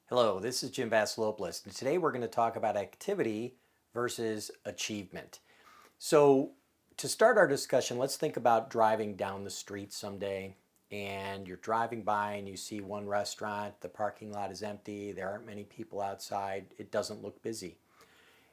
Hello, this is Jim Vasilopoulos, and today we're going to talk about activity versus achievement. So, to start our discussion, let's think about driving down the street someday, and you're driving by and you see one restaurant, the parking lot is empty, there aren't many people outside, it doesn't look busy.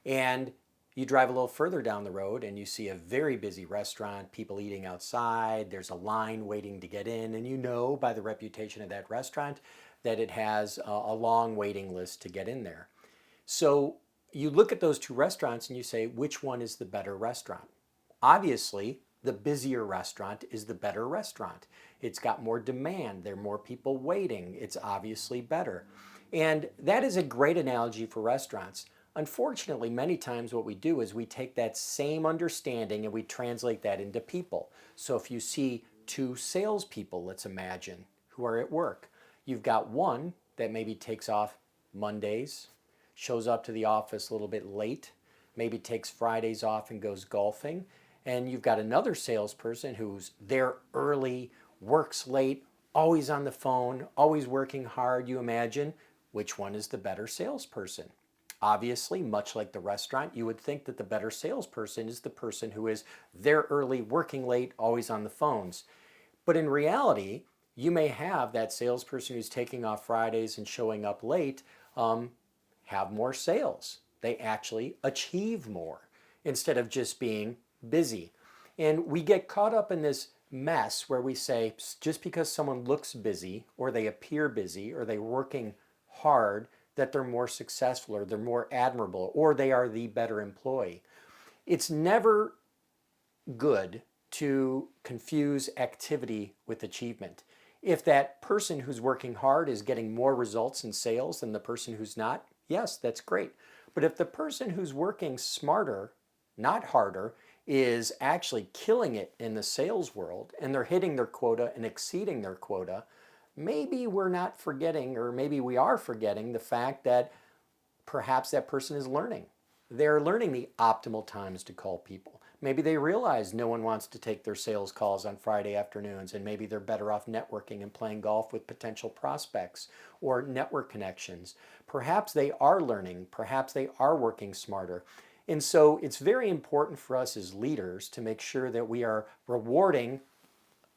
And you drive a little further down the road and you see a very busy restaurant, people eating outside, there's a line waiting to get in, and you know by the reputation of that restaurant that it has a long waiting list to get in there. So you look at those two restaurants and you say, which one is the better restaurant? Obviously, the busier restaurant is the better restaurant. It's got more demand, there are more people waiting, it's obviously better. And that is a great analogy for restaurants. Unfortunately, many times what we do is we take that same understanding and we translate that into people. So if you see two salespeople, let's imagine, who are at work, you've got one that maybe takes off Mondays, shows up to the office a little bit late, maybe takes Fridays off and goes golfing. And you've got another salesperson who's there early, works late, always on the phone, always working hard. You imagine which one is the better salesperson? Obviously, much like the restaurant, you would think that the better salesperson is the person who is there early, working late, always on the phones. But in reality, you may have that salesperson who's taking off Fridays and showing up late have more sales. They actually achieve more instead of just being busy. And we get caught up in this mess where we say just because someone looks busy or they appear busy or they're working hard that they're more successful or they're more admirable or they are the better employee. It's never good to confuse activity with achievement. If that person who's working hard is getting more results in sales than the person who's not, yes, that's great. But if the person who's working smarter, not harder, is actually killing it in the sales world and they're hitting their quota and exceeding their quota, maybe we're not forgetting, or maybe we are forgetting the fact that perhaps that person is learning. They're learning the optimal times to call people. Maybe they realize no one wants to take their sales calls on Friday afternoons, and maybe they're better off networking and playing golf with potential prospects or network connections. Perhaps they are learning, perhaps they are working smarter. And so it's very important for us as leaders to make sure that we are rewarding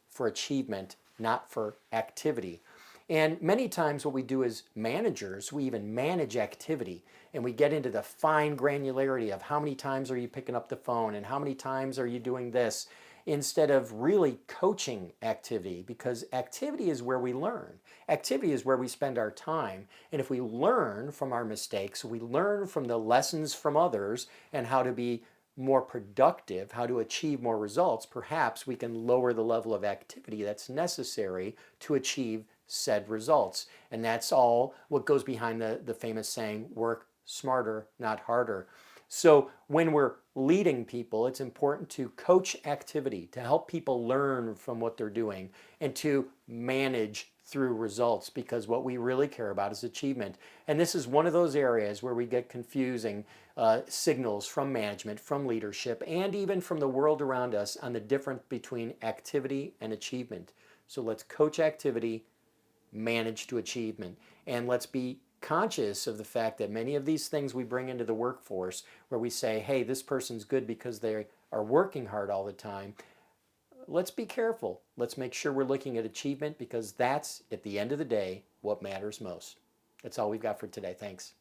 for achievement, not for activity. And many times what we do as managers, we even manage activity and we get into the fine granularity of how many times are you picking up the phone and how many times are you doing this instead of really coaching activity, because activity is where we learn. Activity is where we spend our time. And if we learn from our mistakes, we learn from the lessons from others and how to be more productive, how to achieve more results, perhaps we can lower the level of activity that's necessary to achieve said results. And that's all what goes behind the famous saying, work smarter, not harder. So when we're leading people, it's important to coach activity, to help people learn from what they're doing, and to manage through results, because what we really care about is achievement. And this is one of those areas where we get confusing signals from management, from leadership, and even from the world around us on the difference between activity and achievement. So let's coach activity, manage to achievement, and let's be conscious of the fact that many of these things we bring into the workforce where we say, hey, this person's good because they are working hard all the time. Let's be careful. Let's make sure we're looking at achievement, because that's, at the end of the day, what matters most. That's all we've got for today. Thanks.